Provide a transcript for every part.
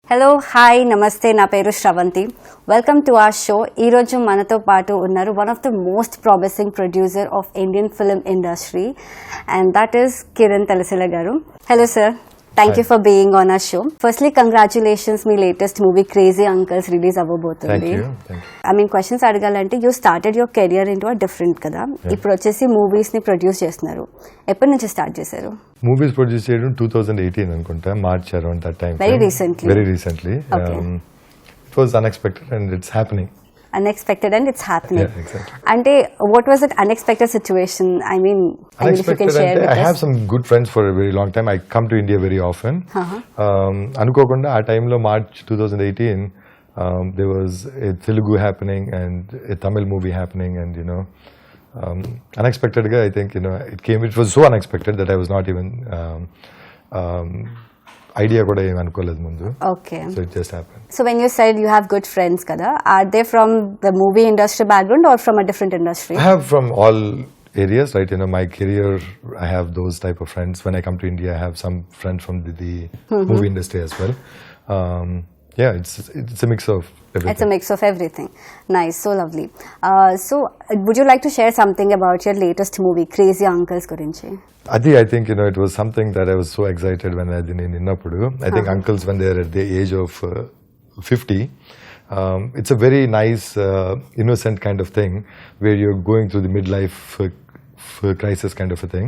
Hello hi నమస్తే నా పేరు Sravanthi welcome to our show ఈ రోజు మనతో పాటు ఉన్నారు one of the most promising producer of Indian film industry and that is Kiran Talasila గారు. Hello sir, thank you for being on our show. Firstly congratulations, మీ latest movie crazy uncles release అవ్వబోతుంది. I mean questions అడగాలంటే you started your career into a different కదా, ఇప్పుడు వచ్చేసి movies ని produce చేస్తున్నారు. ఎప్పటి నుంచి స్టార్ట్ చేశారు? మూవీస్ ప్రొడ్యూస్ చేయడం 2018 అనుకుంటా, March around that time. Very recently. It was unexpected and it's happening. Unexpected and it's happening. Yeah, exactly. And what was that unexpected situation? I mean if you can share with us. I have some good friends for a very long time. I come to India very often. Anukokunda aa time lo March 2018 there was a Telugu happening and a Tamil movie happening, and unexpected I think it was so unexpected that I was not even idea kuda em anukoledu mundu. Okay, so it just happened. So when you said you have good friends kada, are they from the movie industry background or from a different industry? I have from all areas, right? My career, I have those type of friends. When I come to India, I have some friends from the movie industry as well. Yeah, it's a mix of everything. It's a mix of everything. Nice, so lovely. So would you like to share something about your latest movie, Crazy Uncles gurinchi? Adi, I think it was something that I was so excited when I did in Innappudu. I think uncles, when they're at the age of 50, it's a very nice innocent kind of thing where you're going through the midlife crisis kind of a thing.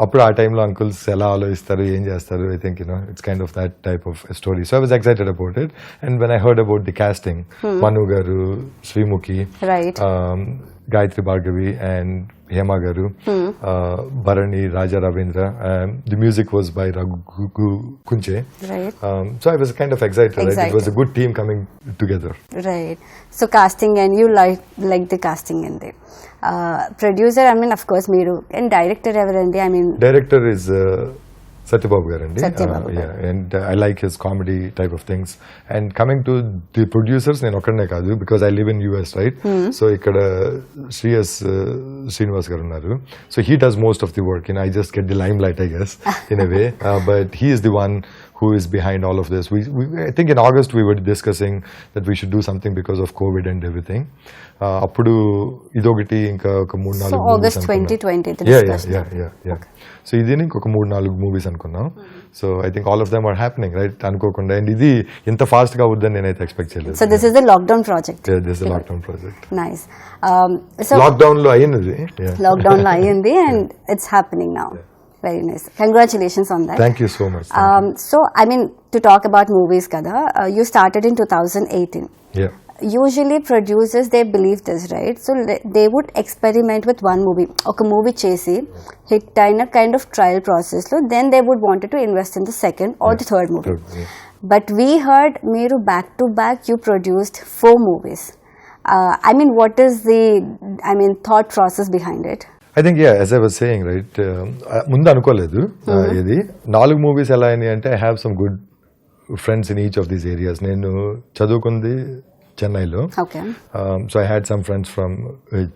Appudu aa time lo uncles ela alochistaru em chestaru, I think it's kind of that type of a story. So I was excited about it, and when I heard about the casting, Manu garu, Srimukhi, right, Gayatri Bhargavi and Hema garu, Bharani, Raja Ravindra, the music was by Raghu Kunche, right. So I was kind of excited. Right? It was a good team coming together, right. So casting, and you like the casting in there. Producer, I mean of course meeru, and director everandi, I mean director is Satyababu garandi. Yeah, and I like his comedy type of things. And coming to the producers, nenu okkadne kaadu, because I live in US, right? So ikkada Srinivas garu unnaru, so he does most of the work, I just get the limelight, I guess, in a way. But he is the one who is behind all of this. I think in August we were discussing that we should do something because of COVID and everything. Appudu idogati inka oka 3-4 so August 2020 the discussion. Yeah. So idini inka oka 3-4 movies anukunnam. So I think all of them are happening, right? Anukokunda, and idi inta fast ga avudani nenaithe expect cheyaledu. So this is the lockdown project. Yeah, this is the lockdown project. Nice. So lockdown lo ayindi. Yeah, lockdown lo ayindi and it's happening now. Yeah. Very nice. Congratulations on that. Thank you so much. So I mean, to talk about movies kada, you started in 2018. Yeah. Usually producers, they believe this, right? So they would experiment with one movie, oka movie chesi hit aina kind of trial process lo, then they would wanted to invest in the second or the third movie. But we heard meeru back to back you produced 4 movies. I mean, what is the thought process behind it? I think, yeah, as I was saying, right, ముందు అనుకోలేదు ఇది 4 movies ఎలా అయినాయి అంటే I have some good friends in each of these areas. నేను చదువుకుంది చెన్నైలో. Okay. So I had some friends from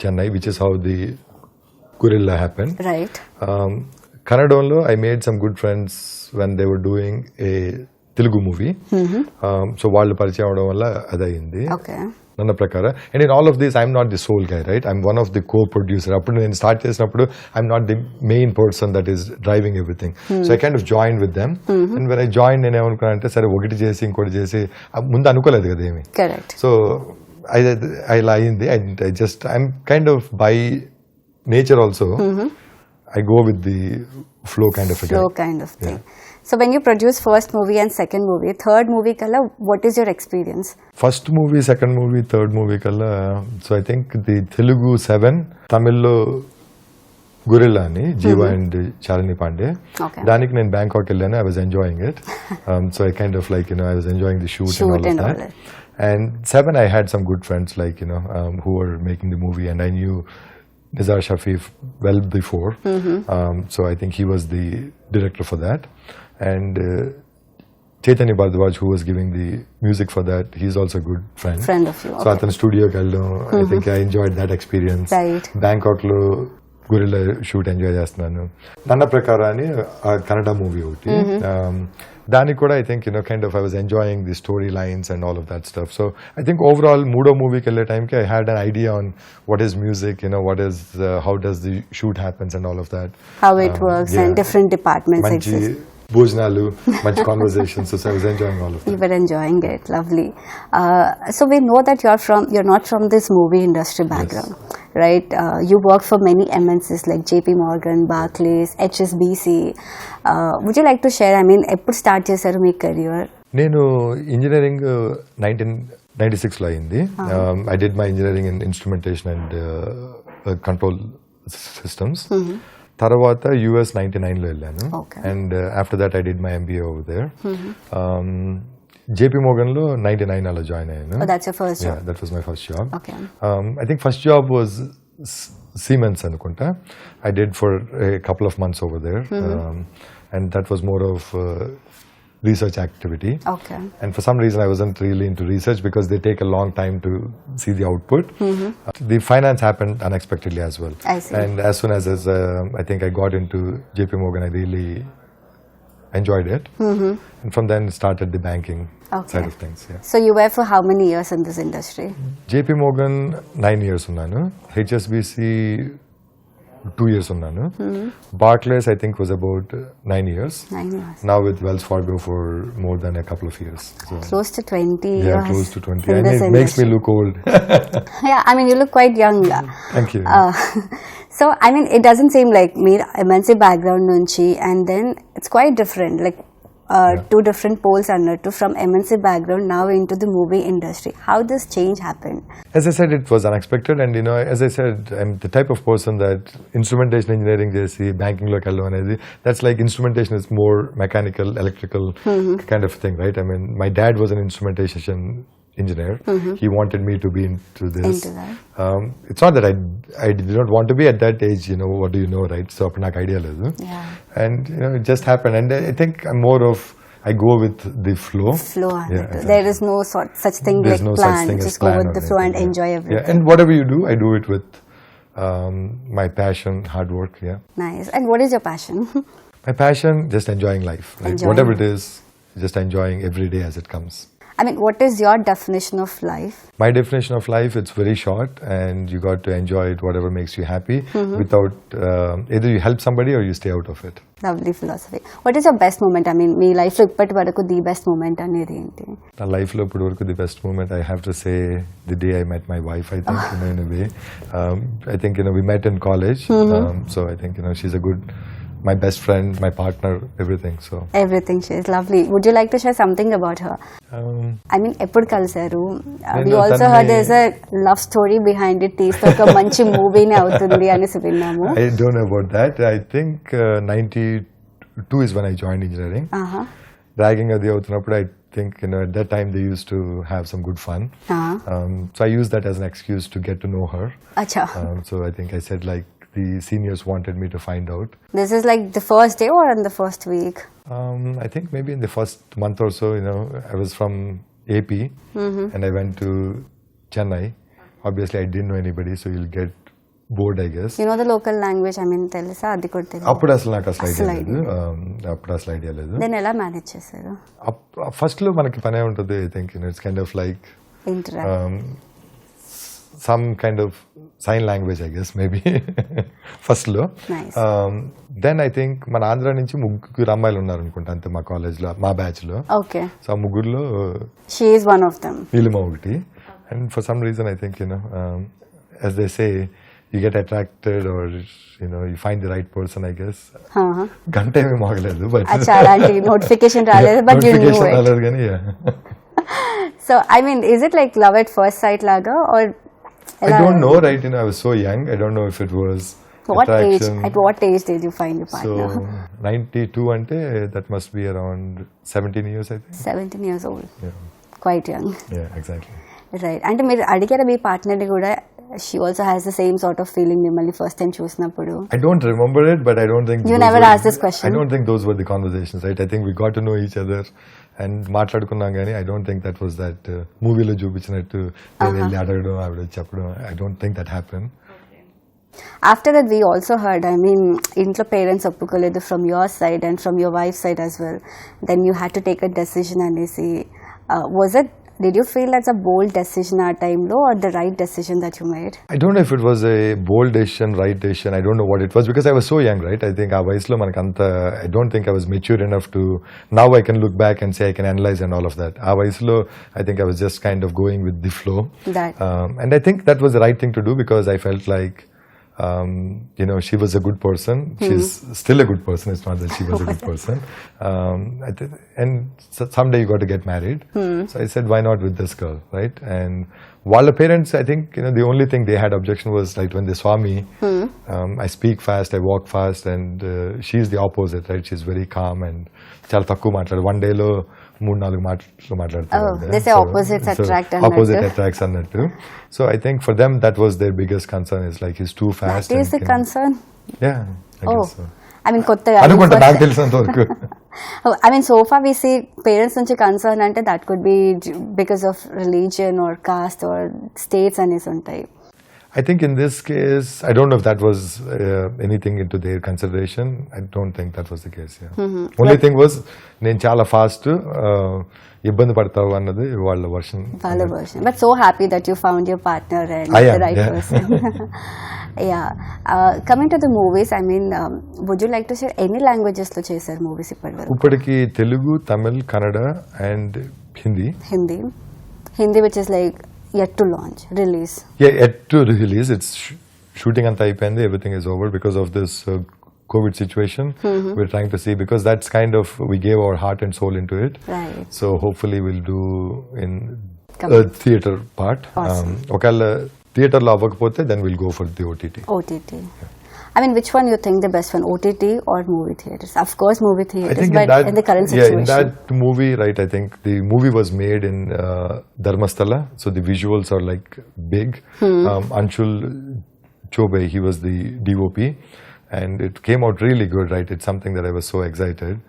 Chennai, which is how the Gorilla happened. Right. Kannadamlo I made some good friends when they were doing a Telugu movie. So వాళ్ళు పరిచయం అవడం వల్ల అదయింది. Okay. నన్న ప్రకారం. And in all of this, I'm not the sole guy, right? I'm one of the co-producer. అప్పుడు నేను start చేసినప్పుడు I'm not the main person that is driving everything. So I kind of joined with them. And when I joined, నేను ఏమనుకున్నా అంటే సరే ఒకటి చేసి ఇంకోటి చేసి ముందు అనుకోలేదు కదా ఏమి. Correct. So I అయింది. I'm kind of by nature also. I go with the flow kind of a guy. Flow kind of thing. Yeah. So when you produce first movie and second movie, third movie kalla, what is your experience? First movie, second movie, third movie kalla, so I think the Telugu 7, Tamil lo Gorilla ani, Jeeva and Charani Pandey. Okay. Danik నేను Bangkok వెళ్ళాను. I was enjoying it. So I kind of like, I was enjoying the shoot and all of that. And 7, I had some good friends like, who were making the movie, and I knew Nizar Shafif well before. So I think he was the director for that. And Chaitanya Bhardwaj, who was giving the music for that, he's also a good friend. Friend of you. Okay. So at the studio, I think I enjoyed that experience. Right. Bangkok lo gorilla shoot enjoy చేస్తున్నాను. నన్న ప్రకారం అని Kannada movie ఒకటి, దానికి కూడా I think kind of I was enjoying the story lines and all of that stuff. So I think overall మూడో మూవీకి వెళ్ళే టైంకి I had an idea on what is music, what is how does the shoot happens and all of that, how it works and different departments మంచి exist. భోజనాలు, మంచి conversations. So I was enjoying all of that. You were enjoying it, lovely. So we know that you're not from this movie industry background, right? You worked for many MNCs like JP Morgan, Barclays, HSBC. Would you like to share? I mean, ఎప్పుడు start చేశారు మీ career? నేను engineering 1996 లో అయింది. I did my engineering in instrumentation and control systems. తర్వాత US 99 లో వెళ్ళాను. And after that I did my MBA over there. JP Morgan లో 99 అలా జాయిన్ అయ్యాను. That was my first job. I think first job was Siemens అనుకుంటా. I did for a couple of months over there, and that was more of research activity. Okay. And for some reason I wasn't really into research because they take a long time to see the output. The finance happened unexpectedly as well. I see. And as soon as I think I got into JP Morgan, I really enjoyed it. And from then started the banking side of things. Yeah. So you were for how many years in this industry? JP Morgan 9 years ఉన్నాను. HSBC 2 years ఉన్నాను. Barclays I think was about 9 years. 9 years. Now with Wells Fargo for more than a couple of years. So, Close to 20 yeah, years. close to 20. in And this it makes me industry. look old. Yeah, I mean you look quite young. Thank you. So I mean it doesn't seem like me MNC background nunchi, and then it's quite different, like two different poles annattu, from MNC background now into the movie industry. How this change happened? As I said, it was unexpected, and as I said, I'm the type of person that instrumentation engineering chesi banking lo kellam anedi, that's like instrumentation is more mechanical, electrical kind of thing, right? I mean, my dad was an instrumentation engineer. He wanted me to be into this. Into that. It's not that I did not want to be at that age, what do you know, right? So apna నాకు idea లేదు. Yeah. And it just happened, and I think I'm more of I go with the flow. Flow. Yeah, exactly. There is no such thing There's like no plan. such thing Just as go plan with or the flow and anything, enjoy everything. Yeah, and whatever you do, I do it with my passion, hard work. Yeah. Nice. And what is your passion? My passion, just enjoying life. Like Enjoying. whatever it is, just enjoying every day as it comes. I mean, what is your definition of life? My definition of life, it's very short, and you got to enjoy it, whatever makes you happy, without either you help somebody or you stay out of it. Lovely philosophy. What is your best moment? I mean, me life లో ఇప్పటి వరకు the best moment అనేది ఏంటి? నా life లో ఇప్పుడు వరకు the best moment I have to say the day I met my wife. I think in a way, I think we met in college, so I think she's a good, my best friend, my partner, everything. So Everything, she is lovely. Would you like to share something about her? I mean, ఎప్పుడు కలిసారు? We also heard there's a love story behind it. తీస్తే ఒక మంచి మూవీనే అవుతుంది అని విన్నాము. I don't know about that. I think 92 is when I joined engineering. Ragging అది అవుతున్నప్పుడు I think at that time they used to have some good fun. So I used that as an excuse to get to know her. Acha. So I think I said like the seniors wanted me to find out. This is like the first day or in the first week? I think maybe in the first month or so, I was from AP and I went to Chennai. Obviously, I didn't know anybody, so you'll get bored, I guess. You know the local language, I mean, తెలుసా? అది కూడా తెలియదు. అప్పుడు అసలు నాకు అసలు idea లేదు. Then ఎలా మేనేజ్ చేశారు? ఫస్ట్ లో మనకి పనే ఉంటుంది. I think it's kind of like some kind of sign language, I guess, maybe. First లో. Nice. Then I think మన ఆంధ్ర నుంచి ముగ్గురు అమ్మాయిలు ఉన్నారు అనుకుంటా అంతే మా కాలేజ్ లో, మా బ్యాచ్ లో. Okay. సో ఆ ముగ్గురులో She is one of them. Neelima ఒకటి. And for some reason I think as they say, you get attracted or you find the right person, I guess. గంట ఏమీ మోగలేదు, బట్ అచ్చా, అలాంటి నోటిఫికేషన్ రాలేదు, బట్ యు న్యూ ఇట్. రాలేదు కానీ. So I mean, is it like love at first sight laga, or I don't know, right? I was so young. I don't know if it was what age? attraction. At what age did you find your partner? So 92 ante that must be around 17 years, I think. 17 years old. Yeah. Quite young. Yeah, exactly. Right. అంటే మీరు అడిగారా మీ partner కూడా? She also has the same sort of feeling మిమ్మల్ని first time చూసినప్పుడు? I don't remember it, but I don't think You never asked this question? I don't think those were the conversations, right? I think we got to know each other and మాట్లాడుకున్నాం కానీ I don't think that was that మూవీలో చూపించినట్టు నేను వెళ్ళి అడగడం, ఆవిడ చెప్పడం. I don't think that happened. After that, we also heard, I mean, intlo parents oppukoledu from your side and from your wife's side as well. Then you had to take a decision anesi. Did you feel that's a bold decision at time low or the right decision that you made? I don't know if it was a bold decision, right decision. I don't know what it was because I was so young, right? I think ఆ వయసులో మనకంత I don't think I was mature enough to now I can look back and say I can analyze and all of that. ఆ వయసులో I think I was just kind of going with the flow. And I think that was the right thing to do because I felt like she was a good person. She's still a good person. It's not that she was a good person. And someday you got to get married. So I said, why not with this girl, right? And while the parents, I think, the only thing they had objection was like when they saw me, I speak fast, I walk fast, and she's the opposite, right? She's very calm and చాలా తక్కువ మాట్లాడు one డేలో 3-4 మాటలు మాట్లాడతారు. Opposite attracts అన్నట్టు. So I think for them that was their biggest concern is like he's too fast. That is the concern? Yeah, I guess so. I mean, కొత్తగా అనుకుంటా నాకు తెలిసినంత వరకు. I mean, so far we see parents నుంచి concern అంటే that could be because of religion or caste or states అనేసి ఉంటాయి. I think in this case, I don't know if that was anything into their consideration. I don't think that was the case. Yeah. Only thing was, నేను చాలా fast ఇబ్బంది పడతావు అన్నది వాళ్ళ version. But so happy that you found your partner and the right person. Yeah. Coming to the movies, I mean, would you like to share any languages లో చేశారు movies ఇప్పటివరకు? ఇప్పటికి Telugu, Tamil, Kannada and Hindi which is like yet to launch, release. Yeah, yet to release. It's shooting anta ayipindi. Everything is over because of this COVID situation. We're trying to see because that's kind of we gave our heart and soul into it. Right. So hopefully we'll do in theatre part. Awesome. Okala theatre lo avvakapothe then we'll go for the OTT. Yeah. I mean, which one you think the best one, OTT or movie theaters? Of course, movie theaters, but in the current situation. Yeah, in that movie, right, I think the movie was made in Dharmasthala, so the visuals are like big. Anshul Chobe, he was the DOP, and it came out really good, right? It's something that I was so excited.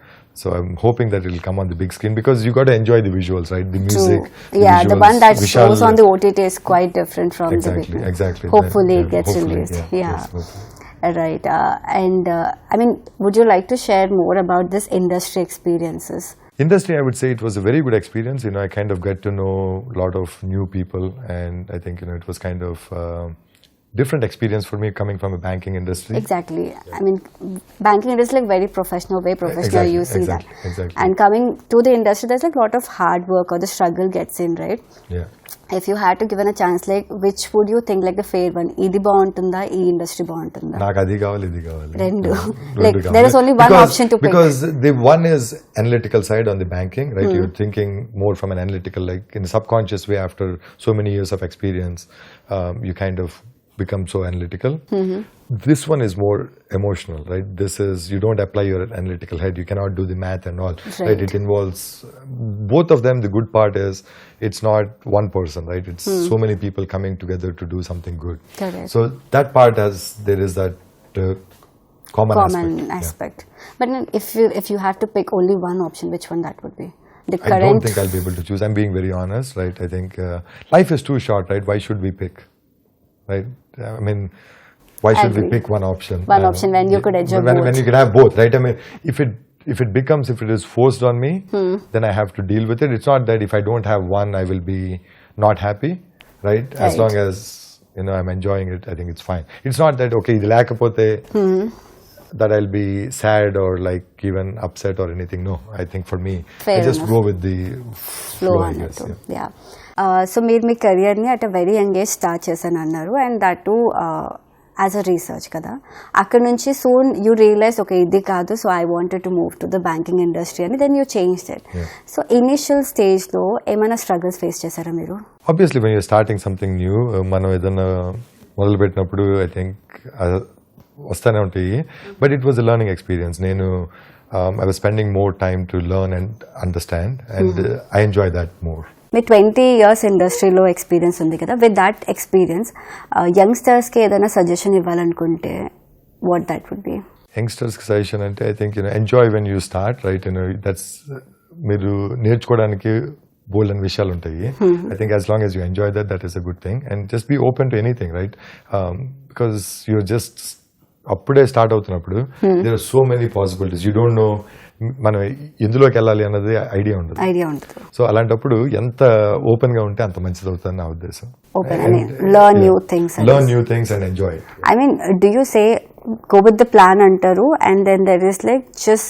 So I'm hoping that it will come on the big screen because you got to enjoy the visuals, right? The music. The visuals, the one that shows on the OTT is quite different from the big one. Exactly. Hopefully it gets released. Yeah. Yes, right. I mean, would you like to share more about this industry experiences? Industry, I would say it was a very good experience. I kind of get to know a lot of new people, and I think it was kind of different experience for me coming from a banking industry. Exactly. I mean, banking industry like very professional, you see that. Exactly. And coming to the industry, there's like a lot of hard work or the struggle gets in, right? Yeah. If you had to give a chance, like which would you think like the fair one? Idi బాగుంటుందా ఈ industry బాగుంటుందా? నాకు అది కావాలి ఇది కావాలి. రెండు. Like there is only one option to pick. Because the one is analytical side on the banking, right? You're thinking more from an analytical, like in a subconscious way after so many years of experience, you kind of become so analytical. This one is more emotional, right? This is, you don't apply your analytical head. You cannot do the math and all, right? It involves both of them. The good part is it's not one person, right? It's so many people coming together to do something good. Correct. So that part there is that common aspect. Yeah. But if you have to pick only one option, which one that would be? I don't think I'll be able to choose. I'm being very honest, right? I think life is too short, right? Why should we pick? Right? I mean, why should we pick one option? One option when you could enjoy both. When you could have both, right? I mean, if it is forced on me, then I have to deal with it. It's not that if I don't have one, I will be not happy, right? As long as I'm enjoying it, I think it's fine. It's not that okay, idi lekapothe that I'll be sad or like even upset or anything. No, I think for me, I just go with the flow, I guess. Yeah. So మీరు మీ కెరియర్ని at a very young age start చేశాను అన్నారు and that too as a research కదా. అక్కడ నుంచి soon you realize okay ఇది కాదు so I wanted to move to the banking industry అని then you change it. So initial స్టేజ్లో ఏమైనా స్ట్రగుల్స్ ఫేస్ చేశారా మీరు? Obviously when you're starting something new, మనం ఏదైనా మొదలుపెట్టినప్పుడు ఐ థింక్ వస్తూనే ఉంటాయి. But it was a learning experience. నేను I was spending more time to learn and understand and I enjoy that more. మీ 20 years ఇండస్ట్రీలో ఎక్స్పీరియన్స్ ఉంది కదా. విత్ దట్ ఎక్స్పీరియన్స్ యంగ్స్టర్స్కి ఏదైనా సజెషన్ ఇవ్వాలనుకుంటే వాట్ దట్ వుడ్ బి? యంగ్స్టర్స్కి సజెషన్ అంటే I think enjoy when you start, right? That's మీరు నేర్చుకోవడానికి బోల్డ్ అని విషయాలు ఉంటాయి. I think as long as you enjoy that is a good thing and just be open to anything, right? Because you're just అప్పుడే start అవుతున్నప్పుడు there are so many possibilities. You don't know మనం ఎందులోకి వెళ్ళాలి అన్నది idea ఉండదు. So అలాంటప్పుడు ఎంత open గా ఉంటే అంత మంచిది అవుతుంది నా ఉద్దేశం. learn new things and enjoy it. I mean, do you say go with the plan antaru and then there is like just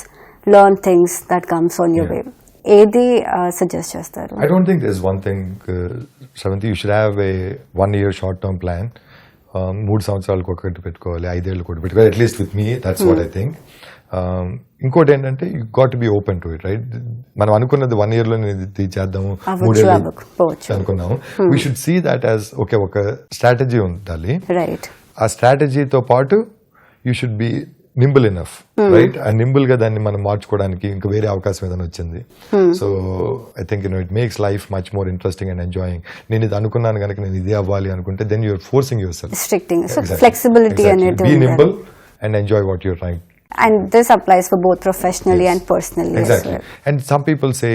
learn things that comes on your way? ఏది సజెస్ట్ చేస్తారు? I don't think there's one thing, Shravanti. You should have a 1 year short term plan. 3 సంవత్సరాలకు ఒకటి పెట్టుకోవాలి, 5 ఏళ్ళకి ఒకటి పెట్టుకోవాలి. At least with me that's what I think. ఇంకోటి ఏంటంటే you got to be open to it, right? మనం అనుకున్నది 1 year లో ఇది చేద్దాము, 3 ఏళ్ళు అనుకున్నాము. We should see that as okay, ఒక స్ట్రాటజీ ఉండాలి. ఆ స్ట్రాటజీతో పాటు you should be nimble enough, right? ఆ నింబుల్ గా దాన్ని మనం మార్చుకోవడానికి ఇంకా వేరే అవకాశం ఏదైనా వచ్చింది. So I think it makes life much more interesting and enjoying. నేను ఇది అనుకున్నాను కనుక నేను ఇదే అవ్వాలి అనుకుంటే then you're forcing yourself. Flexibility అనేది, be nimble and enjoy what you're trying. And this applies for both professionally and personally. Exactly. As well. And some people say,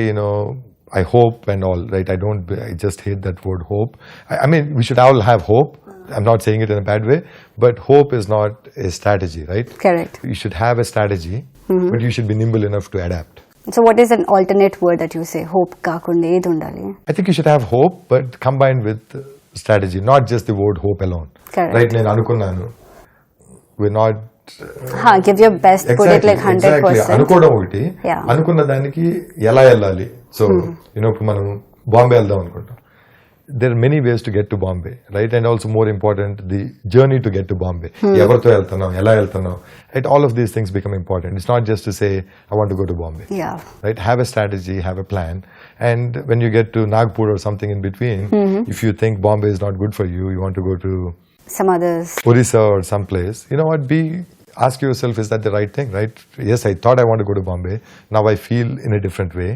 I hope and all, right? I just hate that word hope. I mean, we should all have hope. I'm not saying it in a bad way, but hope is not a strategy, right? Correct. You should have a strategy, but you should be nimble enough to adapt. So what is an alternate word that you say? Hope kaakunda edi undali? I think you should have hope, but combined with strategy, not just the word hope alone. Correct. Right? Nenu anukunnanu. We're not give your best, put it like 100%. అనుకోవడం ఒకటి, అనుకున్న దానికి ఎలా వెళ్ళాలి. So ఇప్పుడు మనం బాంబే వెళ్దాం అనుకుంటాం. there are many ways to get to Bombay, right? And also more important, the journey to get to Bombay. ఎవరితో వెళ్తున్నాం, ఎలా వెళ్తున్నాం, right? All of these things become important. It's not just to say I want to go to Bombay, right? Have a strategy, have a plan, and when you get to Nagpur or something in between, if you think Bombay is not good for you, you want to go to some others, Orissa or someplace, you know what, ask yourself, is that the right thing, right? Yes, I thought I want to go to Bombay, now I feel in a different way.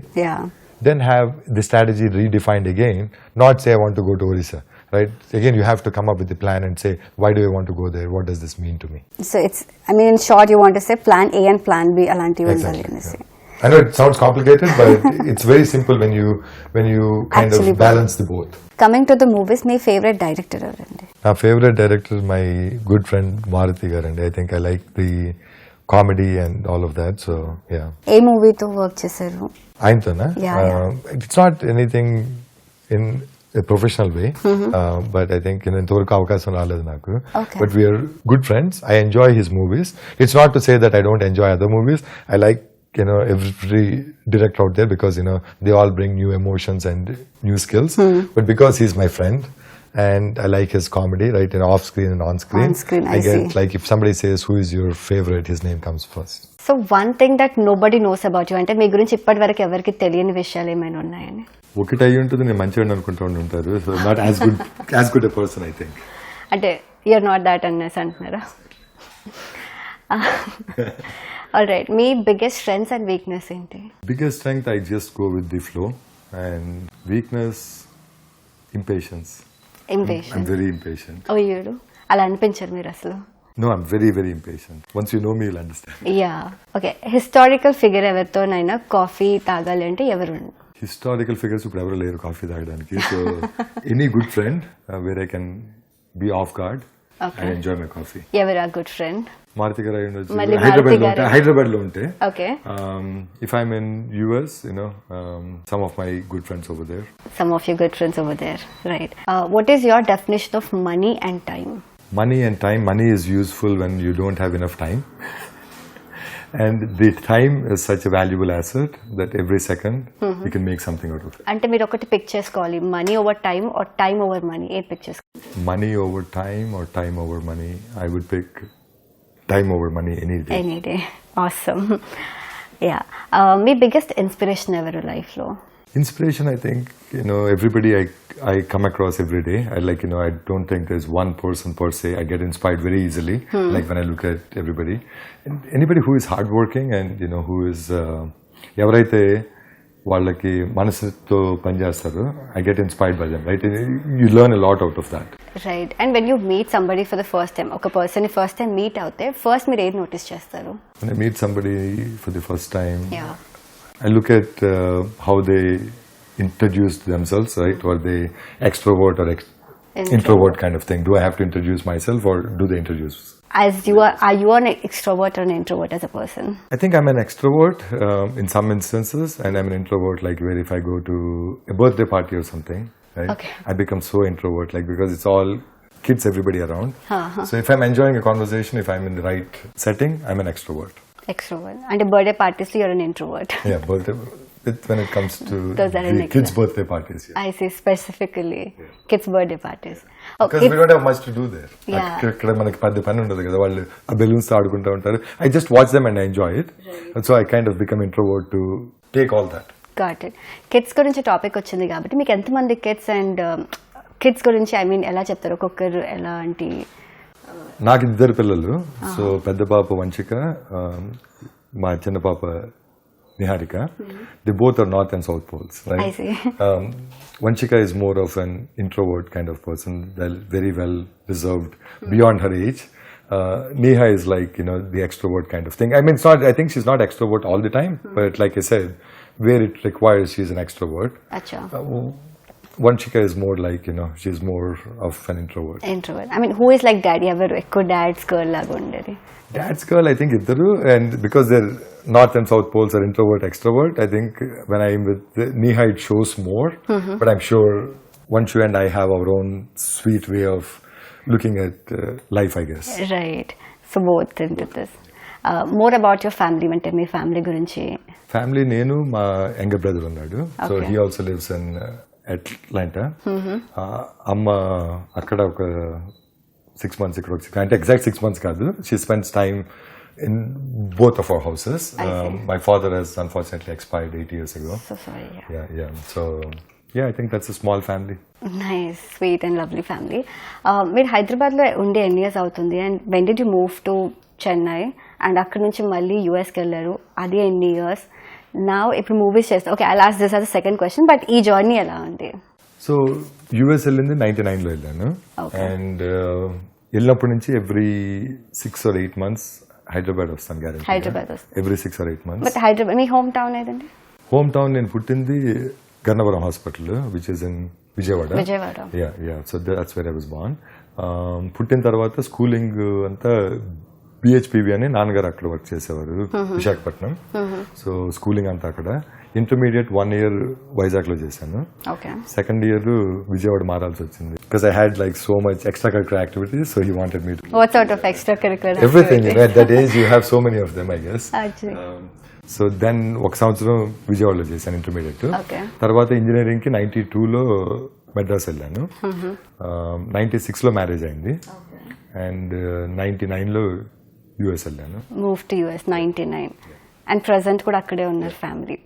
Then have the strategy redefined again, not say I want to go to Orissa, right? Again, you have to come up with the plan and say, why do I want to go there, what does this mean to me? So it's, I mean, in short, you want to say plan A and plan B alanti undali anesi. I know it sounds complicated, but it's very simple when you kind actually of balance the both. Coming to the movies, my favorite director evarandi? My favorite director is my good friend Maruti garandi. I think I like the comedy and all of that, so yeah. A movie to work chesaru? Ayantona? It's not anything in a professional way, but I think ఇంతవరకు అవకాశం రాలేదు నాకు. But we are good friends. I enjoy his movies. It's not to say that I don't enjoy other movies. I like every director out there because they all bring new emotions and new skills. But because he's my friend and I like his comedy, right, and off screen and on screen, I get see. Like if somebody says who is your favorite, his name comes first. So one thing that nobody knows about you, అంటే మీ గురించి ఇప్పటి వరకు ఎవరికి తెలియని విషయాలు ఏమైనా ఉన్నాయని? ఒకటి అయ్యి ఉంటుంది, నేను మంచిగా అనుకుంటూ ఉంటారు. So not as good a person, I think. అంటే you're not that అన్నెస్ అంటున్నారా? All right, me biggest strengths and weakness ఏంటి? Biggest strength, I just go with the flow, and weakness, impatience. I'm very impatient. Oh, you do? అలా అనిపించారు మీరు అసలు? No, I'm very, very impatient. Once you know me, you'll understand. Yeah. Okay. Historical figure ఎవరితోనైనా coffee తాగాలి అంటే ఎవరు? Historical figures ఇప్పుడు ఎవరు లేరు కాఫీ తాగడానికి. So any good friend where I can be off guard and enjoy my coffee. ఎవరు ఆ good friend? Maruti garu ayundచ్చు. Hyderabad లో ఉంటే. Okay. If I'm in US, some of my good friends over there. Some of your good friends over there, right. What is your definition of money and time? Money and time. Money is useful when you don't have enough time. And the time is such a valuable asset that every second you can make something out of it. అంటే మీరు ఒకటి pick చేసుకోవాలి, money over time or time over money. ఏ pick చేసుకోవాలి? Money over time or time over money? I would pick time over money any day. Any day. Awesome. Yeah. Me biggest inspiration ఎవరు life లో? Inspiration, I think, everybody I come across every day. I don't think there's one person per se. I get inspired very easily, like when I look at everybody. And anybody who is hardworking and, who is, ఎవరైతే వాళ్ళకి మనసుతో పనిచేస్తారో, I get inspired by them, right? You learn a lot out of that. Right. And when you meet somebody for the first time, ఒక person ని first time meet అవుతే, first మీరు ఏది notice చేస్తారు? When I meet somebody for the first time, I look at how they introduce themselves, right? Or they extrovert or introvert kind of thing. Do I have to introduce myself or do they introduce? As you are you an extrovert or an introvert as a person? I think I'm an extrovert in some instances, and I'm an introvert like where if I go to a birthday party or something, right? Okay. I become so introvert, like because it's all kids, everybody around. So if I'm enjoying a conversation, if I'm in the right setting, I'm an extrovert. Extrovert. And a birthday parties, you're an introvert. Yeah, birthday. When it comes to Those are the kids' birthday parties, yeah. I see, specifically kids' birthday parties. Because we don't have much to do there. Yeah. ఇక్కడ మనకి పెద్ద పని ఉండదు కదా, వాళ్ళు ఆ balloons ఆడుకుంటూ ఉంటారు. I just watch them and I enjoy it. And so I kind of become introvert to take all that. Got it. Kids గురించి టాపిక్ వచ్చింది కాబట్టి మీకు ఎంతమంది కిడ్స్ అండ్ కిడ్స్ గురించి ఐ మీన్ ఎలా చెప్తారు, ఒక్కొక్కరు ఎలాంటి? నాకు ఇద్దరు పిల్లలు. సో పెద్ద పాప వంచిక, మా చిన్న పాప Niharika. They both are north and south poles, right? I see. Vanchika is more of an introvert kind of person, very well reserved, beyond her age. Neha is like, the extrovert kind of thing. I mean, I think she's not extrovert all the time, but like I said, where it requires, she's an extrovert. Acha. Vanchika is more like, she's more of an introvert. Introvert. I mean, who is like daddy? Ever ekko dad's girl laga undedi? Dad's girl, I think iddaru, and because they're north and south poles are introvert, extrovert, I think when I'm with Neha, it shows more. But I'm sure Vanshu and I have our own sweet way of looking at life, I guess. Right. So both into this. More about your family, అంటే మీ family గురించి. Family, నేను మా younger brother ఉన్నాడు. So he also lives in Atlanta. అమ్మ అక్కడ ఒక 6 months ఇక్కడ అంటే ఎగ్జాక్ట్ 6 months కాదు. She spends time in both of our houses. My father has unfortunately expired 8 years ago. So sorry. Yeah. So yeah, I think that's a small family. Nice, sweet and lovely family. మీరు హైదరాబాద్లో ఉండి ఎన్ని years అవుతుంది, and when did you move to Chennai, and అక్కడ నుంచి మళ్ళీ యూఎస్కి వెళ్ళారు, అది ఎన్ని ఇయర్స్? నా ఇప్పుడు మూవీస్ చేస్తాను. Okay, I last this as a second question, but ఈ జర్నీ ఎలా ఉంది? సో యూఎస్ వెళ్ళింది 99లో వెళ్ళాను, అండ్ వెళ్ళినప్పటి నుంచి ఎవ్రీ 6 or 8 months హైదరాబాద్ వస్తాను గ్యారెంటీ. హైదరాబాద్ వస్తాను every 6 or 8 months. But Hyderabad me home town ఏదండి? హోమ్ టౌన్ నేను పుట్టింది Gannavaram hospital, which is in Vijayawada. Yeah, so that's where I was born. పుట్టిన తర్వాత స్కూలింగ్ అంతా బిహెచ్పివి అని నాన్నగారు అక్కడ వర్క్ చేసేవారు, విశాఖపట్నం. సో స్కూలింగ్ అంతా అక్కడ. ఇంటర్మీడియట్ 1 year వైజాగ్ లో చేశాను. సెకండ్ ఇయర్ విజయవాడ మారాల్సి వచ్చింది because I had like so much extra curricular activities, so he wanted me to what sort of extra curricular everything. At that age you have so many of them, I guess. So then ఒక సంవత్సరం విజయవాడలో చేశాను intermediate. తర్వాత engineering కి 92లో మెడ్రాస్ వెళ్ళాను. 96లో marriage అయింది, and 99లో US వెళ్ళాను. Move to US 99, and present కూడా అక్కడే ఉన్నారు ఫ్యామిలీ.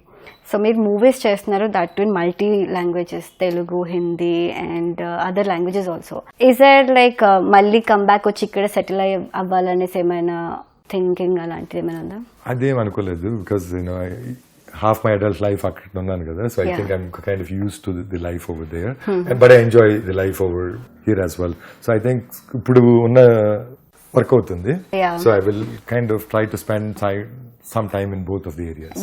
సో మీరు మూవీస్ చేస్తున్నారు, that in multi languages, Telugu, Hindi and other languages also. Is that like మళ్ళీ కమ్ బ్యాక్ వచ్చి ఇక్కడ సెటిల్ అవ్వాలనేసి ఏమైనా థింకింగ్ అలాంటిది ఏమైనా ఉందా? అదేం అనుకోలేదు, because half my adult life అక్కడ ఉన్నాను కదా, so I think I'm kind of used to the life over there, but I enjoy the life over here as well. So I think ఇప్పుడు ఉన్న వర్క్ అవుతుంది, so I will kind of try to spend some time in both of the areas.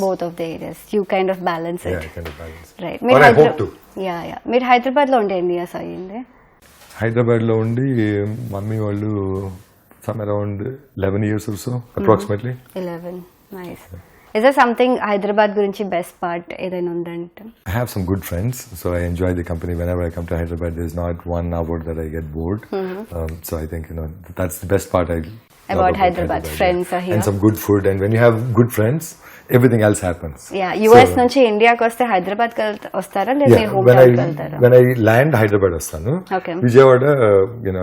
You kind of balance it. Yeah, I kind of balance. Right. Or I hope to. Yeah. మీరు హైదరాబాద్ లో ఉండే ఎన్ని years అయ్యింది? హైదరాబాద్ లో ఉండి mummy వాళ్ళు some around 11 years or so, approximately. 11. Nice. Is there something Hyderabad gurinchi best part edaina undante? I have some good friends, so I enjoy the company. Whenever I come to Hyderabad, there's not 1 hour that I get bored. So I think that's the best part about Hyderabad. Friends are here. And some good food, and when you have good friends, everything else happens. Yeah, US nunchi India ki vaste Hyderabad ki ostara leda me home town ki veltara? When I land Hyderabad ostanu. Okay. Vijayawada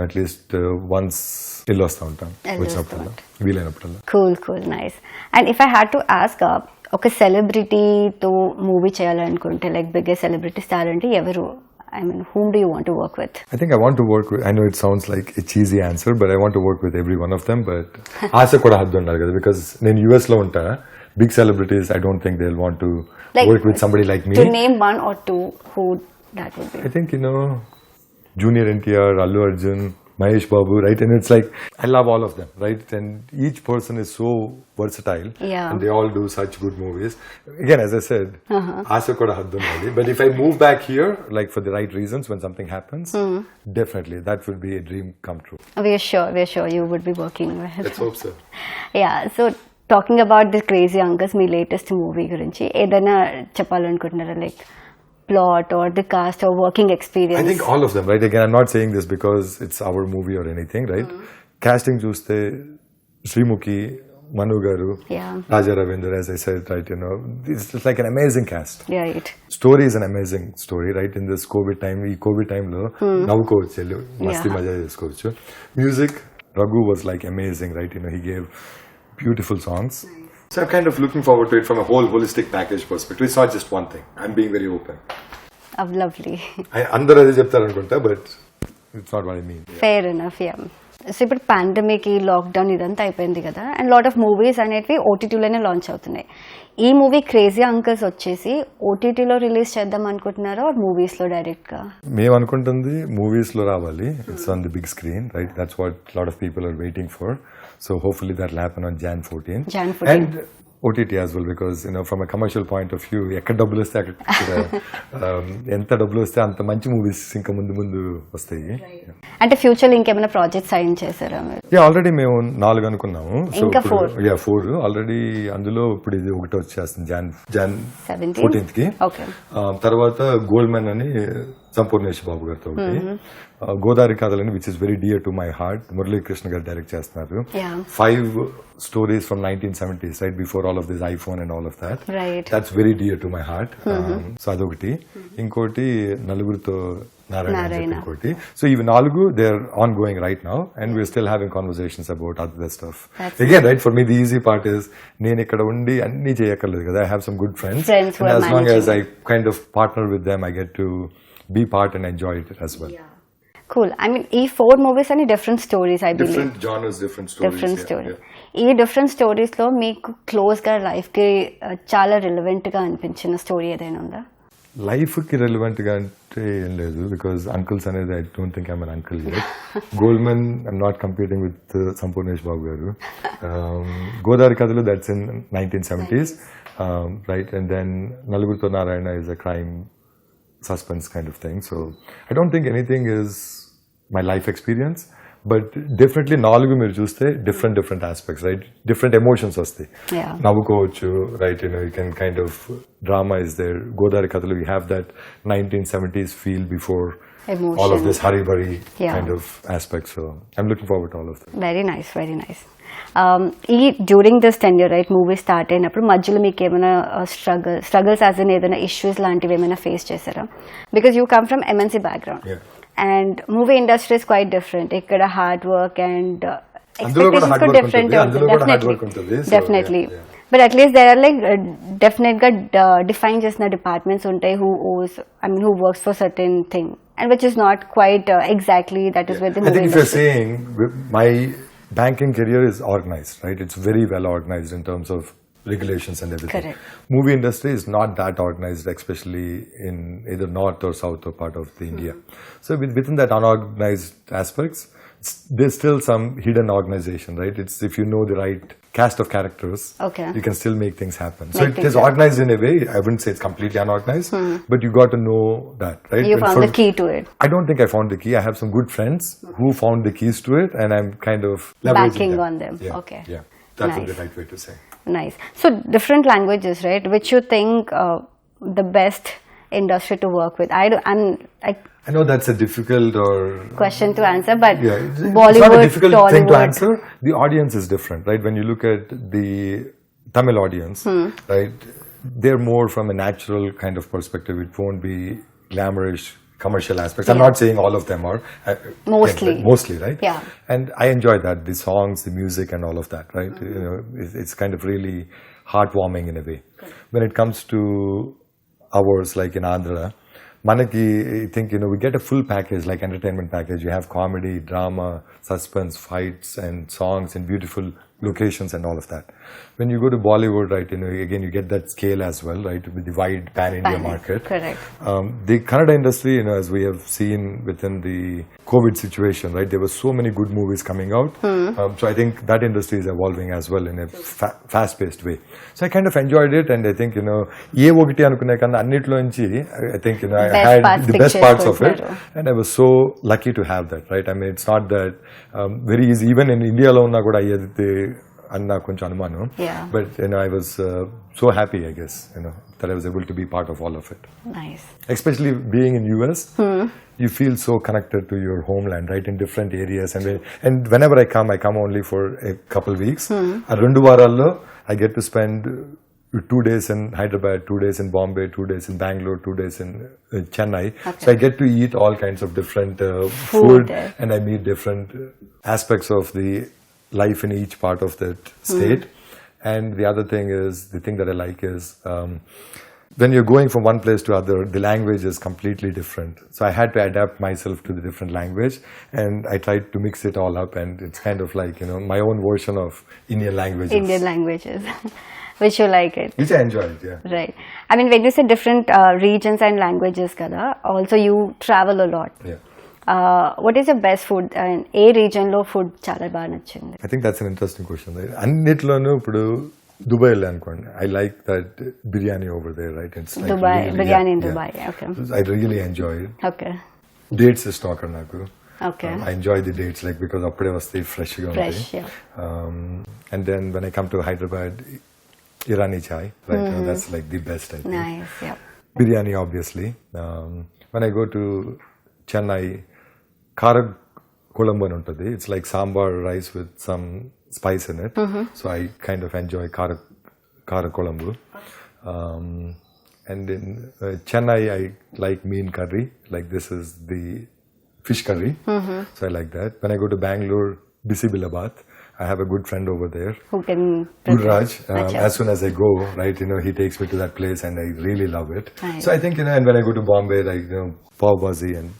at least once illu ostha untam. Vachinappudu veelainappudu. Cool, nice. And if I had to ask oka celebrity to movie cheyalanukunte, like biggest celebrity star ante evaru? I mean, whom do you want to work with? I think I want to work with, I know it sounds like a cheesy answer, but I want to work with every one of them, but aasa kuda haddu unnaru kada, because nenu US lo unta, big celebrities, I don't think they'll want to work with somebody like me. To name 1 or 2, who that would be? I think, Junior NTR, Allu Arjun, Mahesh Babu, right? And it's like, I love all of them, right? And each person is so versatile. Yeah. And they all do such good movies. Again, as I said, Asha kuda haddu unnadi. But if I move back here, like for the right reasons, when something happens, definitely, that would be a dream come true. We're sure you would be working with. Let's hope so. Yeah, so talking about the Crazy Uncles, me latest movie గురించి ఏదైనా చెప్పాలనుకుంటున్నారా, like plot or the cast or working experience? I think all of them, right? Again, I'm not saying this because it's our movie or anything, right? Casting చూస్తే Srimuki, Manu Garu, Yeah. Raja Ravindra, as I said, right? You know, it's just like an amazing cast. Right. Story is an amazing story, right? In this COVID time, ఈ COVID time లో నవ్వుకోవచ్చు, మస్తీ మజా చేసుకోవచ్చు. Music, Raghu was like amazing, right? You know, he gave beautiful songs. So I'm kind of looking forward to it from a whole holistic package perspective. It's not just one thing. I'm being very open. Lovely. అందరూ అదే చెప్తారు అనుకుంటా, but it's not what I mean. Fair enough, yeah. So ఇప్పుడు pandemic, lockdown ఇదంతా అయిపోయింది కదా, and lot of movies అనేవి ఓటీటీలోనే launch అవుతున్నాయి. ఈ మూవీ క్రేజీ అంకల్స్ వచ్చేసి ఓటీటీలో రిలీజ్ చేద్దాం అనుకుంటున్నారా మూవీస్లో డైరెక్ట్గా? మేము అనుకుంటుంది మూవీస్లో రావాలి. It's on the big screen, right? That's what lot of people are waiting for. So hopefully that will happen on Jan 14. And OTT as well, because you know, from a commercial point of view, ఎక్కడ డబ్బులు వస్తే అక్కడ ఎంత డబ్బులు వస్తే అంత మంచి movies ఇంకా ముందు వస్తాయి. అంటే ఫ్యూచర్ లో ఇంకేమైనా ప్రాజెక్ట్ సైన్ చేశారా మీరు? ఆల్రెడీ మేము 4 అనుకున్నాము. ఇంకా 4 ఆల్రెడీ. అందులో ఇప్పుడు ఇది ఒకటి వచ్చేస్తుంది Jan 14th కి. తర్వాత గోల్డ్మెన్ అని సంపూర్ణేష్ బాబు గారితో ఒకటి, గోదావరి కథలని which is very dear to my heart, Muralikrishna గారు డైరెక్ట్ చేస్తున్నారు. 5 stories from 1970s, right before all of this iPhone and all of that. Right. That's very dear to my heart. So అదొకటి. ఇంకోటి నలుగురితో నారాయణ ఇంకోటి. So ఇవి 4 they're ongoing right now and we're still having conversations about other stuff. Again, right, for me the easy part is నేను ఇక్కడ ఉండి అన్ని చేయక్కర్లేదు కదా. I have some good friends and as long as I kind of partner with them, I get to be part and enjoy it as well. Cool. I mean, ఈ 4 movies అని different stories, I believe. Different genres, different stories. Different stories. ఈ different stories లో మీకు close గా life కి చాలా relevant గా అనిపించిన స్టోరీ ఏదైనా ఉందా? లైఫ్ కి రిలవెంట్ గా అంటే ఏం లేదు, బికాస్ అంకుల్స్ అనేది I don't think I'm an uncle yet. గోల్డ్మెన్ I'm not competing with Sampoornesh Babu గారు. Godavari Kathalu that's in 1970s, right? And then నలుగురితో Narayana is a crime suspense kind of thing. So I don't think anything is my life experience, but definitely 4 మీరు చూస్తే different aspects, right? Different emotions వస్తాయి. నవ్వుకోవచ్చు, right? You know, you can kind of, drama is there. Godavari కథలు, you have that 1970s feel before emotion. All of this hurry-burry kind of aspect. So I'm looking forward to all of that. Very nice, very nice. ఈ during this tenure, right, movie start అయినప్పుడు మధ్యలో మీకు ఏమైనా struggles as in ఏదైనా issues లాంటివి ఏమైనా face చేశారా? Because you come from MNC background and movie industry is quite different. ఇక్కడ హార్డ్ వర్క్ అండ్ ఎక్స్పెక్టేషన్స్ కూడా డిఫరెంట్ ఉంటుంది definitely. But at least there are like definite గా డిఫైన్ చేసిన డిపార్ట్మెంట్స్ ఉంటాయి who works for certain thing and which is not quite exactly that is with the movie industry. Banking career is organized, right? It's very well organized in terms of regulations and everything. Correct. Movie industry is not that organized, especially in either north or south or part of the India. So within that unorganized aspects, there's still some hidden organization, right? It's if you know the right cast of characters, you can still make things happen. So it is organized in a way. I wouldn't say it's completely unorganized, but you got to know that, right? You found the key to it. I don't think I found the key. I have some good friends who found the keys to it, and I'm kind of backing on them. Yeah. Okay. Yeah. That would be the right way to say. Nice. So different languages, right? Which you think the best industry to work with? I know that's a difficult question to answer, but Bollywood, it's not a difficult Tollywood thing to answer. The audience is different, right? When you look at the Tamil audience, right, they're more from a natural kind of perspective. It won't be glamorous commercial aspects. I'm not saying all of them are. Mostly, right? Yeah. And I enjoy that, the songs, the music and all of that, right? You know, it's kind of really heartwarming in a way. When it comes to ours, like in Andhra, Manaki, I think, you know, we get a full package, like entertainment package. You have comedy, drama, suspense, fights and songs and beautiful locations and all of that. When you go to Bollywood, right, again you get that scale as well, right, with the wide pan-India market. Correct. The Kannada industry, as we have seen within the COVID situation, right, there were so many good movies coming out. So I think that industry is evolving as well in a fast-paced way. So I kind of enjoyed it, and I think, ఏ ఒకటి అనుకునే కన్నా అన్నిట్లోంచి I think, I had the best parts of it, and I was so lucky to have that, right? I mean, it's not that very easy. Even in India lo unna kuda ayyadi anna koncham anumanu, but I was so happy, I guess, that I was able to be part of all of it. Nice. Especially being in US, you feel so connected to your homeland, right, in different areas, and whenever I come only for a couple weeks. ఆ 2 వారాల్లో I get to spend 2 days in Hyderabad, 2 days in Bombay, 2 days in Bangalore, 2 days in Chennai. Okay. So I get to eat all kinds of different food, and I meet different aspects of the life in each part of that state. And the other thing is, the thing that I like is, when you're going from one place to other, the language is completely different. So I had to adapt myself to the different language, and I tried to mix it all up, and it's kind of like, my own version of Indian languages. Which you like it. Which I enjoyed, yeah. Right. I mean, when you say different regions and languages, kada, also you travel a lot. Yeah. What is your best food? A region లో food చాలా బాగా నచ్చింది? I think that's an interesting question. అన్నిట్లోనూ ఇప్పుడు Dubai వెళ్ళి అనుకోండి, I like that biryani over there, right? It's like Dubai, really, biryani in Dubai, okay. I really enjoy it. Okay. Dates is talker నాకు. Okay. I enjoy the dates, like, because అప్పుడే వస్తాయి ఫ్రెష్గా ఉంటాయి. And then when I come to Hyderabad, Irani chai, right? That's like the best, I think. Nice, yeah. Biryani, obviously. When I go to Chennai, Kara Kolambu untadi. It's like sambar rice with some spice in it. So I kind of enjoy Kara Kolambu. And in Chennai, I like mean curry. Like, this is the fish curry. So I like that. When I go to Bangalore, Bisibilabath, I have a good friend over there, who can Raj. As soon as I go, right, he takes me to that place, and I really love it. Nice. So I think, and when I go to Bombay, like, pav bhaji, and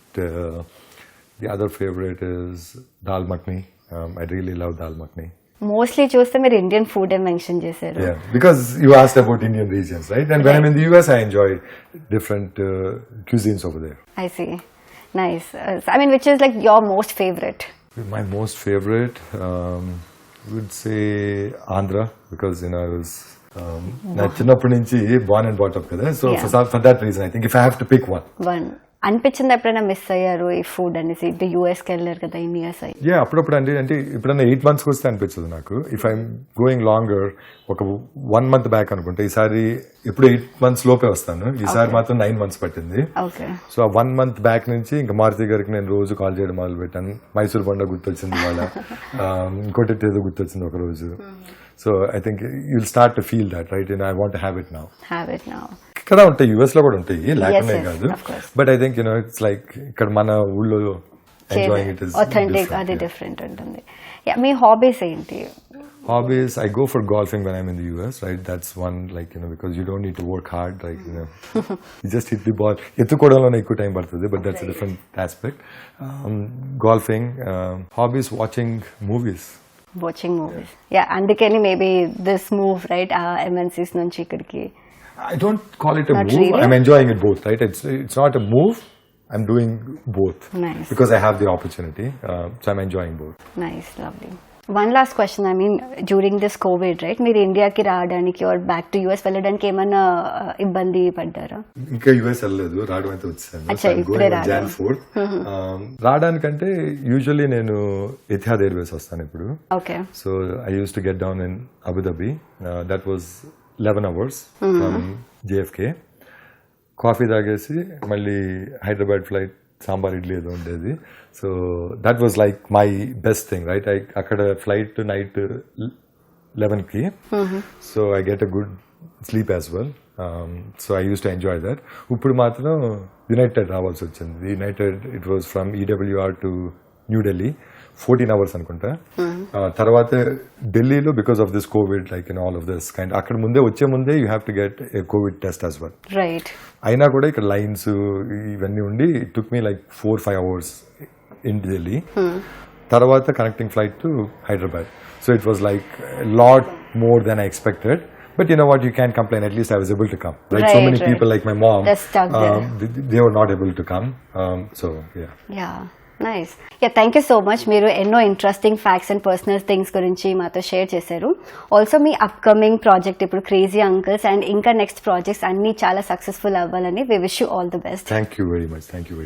the other favorite is dal makhni. I really love dal makhni. Mostly చూస్తే మీరు Indian food mention చేశారు. Yeah, because you asked about Indian regions, right? And when I'm in the US, I enjoy different cuisines over there. I see. Nice. I mean, which is like your most favorite? My most favorite, would say Andhra, because I was చిన్నప్పటి నుంచి born and brought up కదా. So for that reason, I think if I have to pick one. అనిపించింది ఎప్పుడైనా miss అయ్యారు ఈ food అనేసి? యూఎస్కి వెళ్ళారు కదా ఇన్ని ఇయర్స్ అయ్యి. అప్పుడప్పుడు అంటే ఇప్పుడన్నా 8 months వస్తే అనిపించదు నాకు. ఇఫ్ ఐఎమ్ గోయింగ్ లాంగర్, ఒక 1 month బ్యాక్ అనుకుంటే, ఈసారి ఎప్పుడు 8 months లోపే వస్తాను. ఈసారి మాత్రం 9 months పట్టింది. సో ఆ 1 month బ్యాక్ నుంచి ఇంకా మారుతి గారికి నేను రోజు కాల్ చేయడం మొదలు పెట్టాను. మైసూర్ బండ గుర్తొచ్చింది వాళ్ళ, ఇంకోటి ఏదో గుర్తొచ్చింది ఒక రోజు. So I think you'll start to feel that, right? I want to have it now. ఇక్కడ ఉంటాయి, యుఎస్ లో కూడా ఉంటాయి, లేకనే కాదు. But I think it's like ఇక్కడ మన ఊళ్ళో ఎంజాయింగ్ ఇట్ ఇస్ ఆథెంటిక్, అది డిఫరెంట్ ఉంటుంది. మీ హాబీస్ ఏంటి? Hobbies, I go for golfing when I'm in the US, right? That's one, like, because you don't need to work hard, like, you just hit the ball. ఎత్తుకోవడంలోనే ఎక్కువ time పడుతుంది, but that's a different aspect. Golfing, hobbies, watching movies. Yeah, అందుకని maybe this move, right? MNCs నుంచి ఇక్కడికి. I don't call it a move. Really? I'm enjoying it both, right? It's not a move. I'm doing both. Nice. Because I have the opportunity. So I'm enjoying both. Nice, lovely. One last question. I mean, during this COVID, right? మీరు ఇండియాకి రావడానికి or back to US వెళ్ళడానికి ఏమైనా ఇబ్బంది పడ్డారా? ఇంకా US వెళ్ళలేదు, రావడం అయితే వచ్చాను. Jan 4th. రావడానికంటే యూజువల్లీ నేను ఎతిహాద్ ఎయిర్వేస్ వస్తాను ఇప్పుడు. Okay. So I used to get down in Abu Dhabi. That was 11 hours from JFK. Coffee తాగేసి మళ్ళీ హైదరాబాద్ ఫ్లైట్, సాంబార్ ఇడ్లీ ఏదో ఉండేది. So that was like my best thing, right? అక్కడ ఫ్లైట్ నైట్ 11కి. So I get a good sleep as well. So I use to enjoy that. ఇప్పుడు మాత్రం United రావాల్సి వచ్చింది. United, it was from EWR to New Delhi, 14 hours అనుకుంటా. తర్వాత ఢిల్లీలో because of this covid, like all of this kind, అక్కడ వచ్చే ముందే you have to get a covid test as well. Right. అయినా కూడా ఇక్కడ లైన్స్ ఇవన్నీ ఉండి it took me like 4-5 hours in Delhi. తర్వాత connecting flight to Hyderabad. So it was like a lot more than I expected. But you know what, you can't complain. At least I was able to come. Like so many people, like my mom, they're stuck there. they were not able to come. So yeah. Yeah, nice. Yeah, thank you so much. మీరు ఎన్నో interesting facts and personal things గురించి మాతో share చేశారు. Also మీ upcoming project ఇప్పుడు crazy uncles and ఇంకా next projects అన్నీ చాలా సక్సెస్ఫుల్ అవ్వాలని we wish you all the best. Thank you very much. Thank you very much.